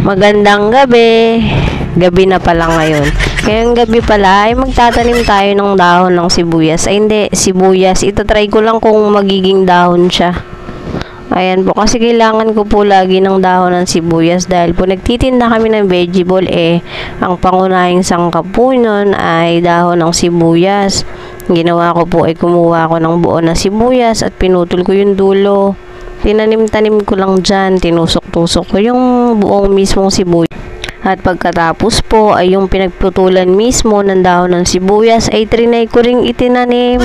Magandang gabi. Gabi na pala ngayon. Ngayong gabi pala ay magtatanim tayo ng dahon ng sibuyas. Ay hindi, sibuyas. Itatry ko lang kung magiging dahon siya. Ayan po, kasi kailangan ko po lagi ng dahon ng sibuyas dahil po nagtitinda kami ng vegetable ang pangunahing sangkap po nun ay dahon ng sibuyas. Ginawa ko po ay kumuha ko ng buo na sibuyas at pinutol ko yung dulo. Tinanim-tanim ko lang dyan, tinusok-tusok ko yung buong mismong sibuyas. At pagkatapos po ay yung pinagputulan mismo ng dahon ng sibuyas ay trinay ko ring itinanim.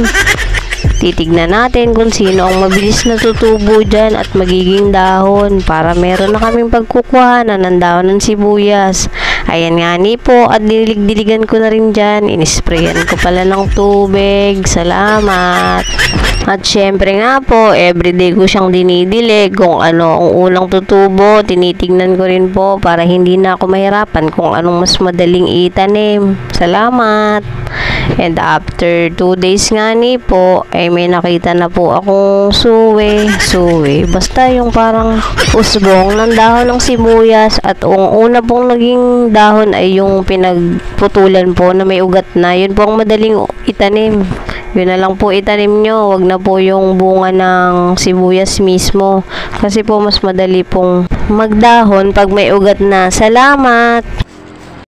Titignan natin kung sino ang mabilis na tutubo dyan at magiging dahon para meron na kaming pagkukuhanan ng dahon ng sibuyas. Ayan nga ni po at dinilig-diligan ko na rin dyan. Inisprayan ko pala ng tubig. Salamat. At syempre nga po, everyday ko siyang dinidilig kung ano ang unang tutubo. Tinitignan ko rin po para hindi na ako mahirapan kung anong mas madaling itanim. Salamat. And after 2 days nga ni po, ay may nakita na po akong suwe. Basta yung parang usbong ng dahon ng sibuyas at ang una pong naging dahon ay yung pinagputulan po na may ugat na. Yun po ang madaling itanim. Yun na lang po itanim nyo. Wag na po yung bunga ng sibuyas mismo. Kasi po mas madali pong magdahon pag may ugat na. Salamat!